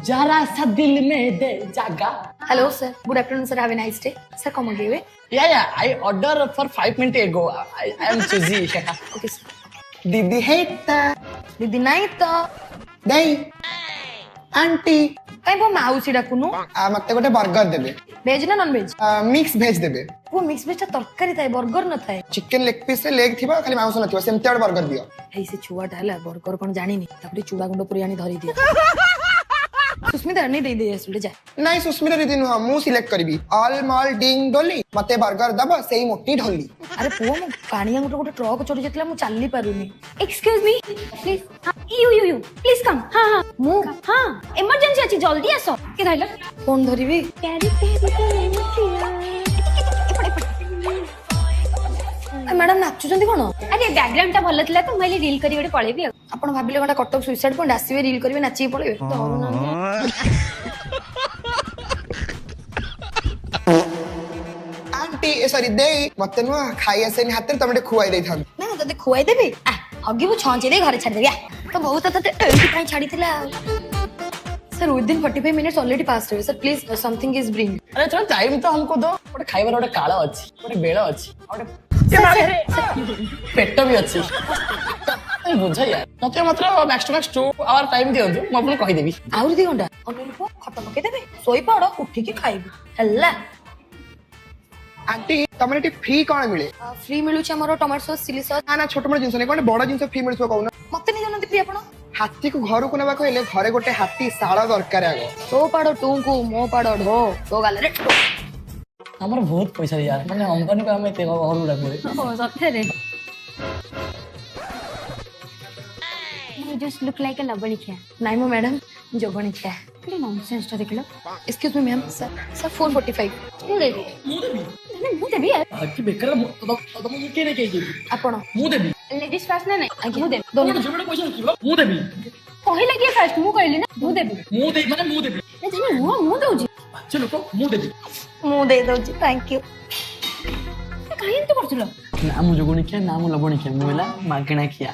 जरा सा दिल में दे जागा। Hello, sir. Good afternoon, sir. Have a nice day. Sir, come again. Yeah, I ordered for 5 minutes ago. I am choosy. Okay, sir. दीदी हेता दीदी नहीं तो दई आंटी कहीं वो माउसी डाकुनु मते गोटे बर्गर देबे वेज ना नॉन वेज मिक्स भेज देबे वो मिक्स वेज तरकारी थाए बर्गर न थाए चिकन लेग पीस रे लेग थिबा खाली मांस नथिबा सेमते गोटे बर्गर दियो ऐसे छुआटा हला बर्गर कोन जानिनी तापरे चूड़ा गुंड पुरी आनी धरी दियो सुस्मिता नहीं दे दे सुले जा नहीं सुस्मिता दीदी नु मु सिलेक्ट करबी ऑल मॉल डिंग डोली मते बर्गर दबा सेही मोटी ढोली अरे पुओ मु कानिया गोटे ट्रक चढ़ी जेतला मु चाली पारुनी excuse me please you please come हां हां मु हां इमरजेंसी अछि जल्दी आसो के धइला फोन धरिबी मैडम नाचुचंदी कोन अरे बैकग्राउंड टा भलो थिला तो मैले रील करी गोटे पळेबी आपण भाबिले गोटा कटक सुइसाइड पॉइंट आसीबे रील करबे नाची पळेबे आंटी सॉरी दे मते नु खाई आसेनी हाथ रे तमटे खुआई देई थान ना तते खुआई देबे आ हगिबु छंचे दे घरे छाड़ देबे तो बहुत तते एंटी काई छाड़ी थिला sir within 45 minutes already pass रहे sir please something is bring अरे चलो टाइम तो हमको दो गोटे खाइबार गोटे काळ अछि गोटे बेळ अछि पेट भी अच्छी बुझ यार मत मात्र max to max 2 hour time दियो मु आपन कहि देबी आउर 2 घंटा अनुरूप खत पके देबे सोई पड़ उठी के खाइबू हल्ला आंटी तमने फ्री कोन मिले फ्री मिलु छ हमरो टमाटो सॉस चिली सॉस ना छोट मोट जिंस नै कोन बड़ जिंस फ्री मिलसो कहू ना मते नै जानते फ्री आपण हाथी को घर को नबा कहले घरे गोटे हाथी साळा दरकार आगो तो पाड़ो टूंकू मो पाड़ो ढो तो गाल रे हमर बहुत पैसा यार माने अंबानी को हमें ते घर उडा करे ओ सथे रे you just look like a लबणिया नाइ मो मैडम जोगणी क्या केडे नॉनसेंस टा देखलो एक्सक्यूज मी मैम सर 445 मु देबी तने मु देबी यार आकी बेकर तो मु के ने कहि आपण मु देबी लेडीज फर्स्ट ना नहीं मु देबी दोनों झगड़ा पैसा रखिबा मु देबी पहिला के फर्स्ट मु कहली ना मु देबी मु दे माने मु देबी ए जानी मु दउजी चलो को मु देबी मु दे दउ छी थैंक यू काहे एंत करथुलो ना मु जोगणी क्या ना मु लबणी क्या मुला मागणा किया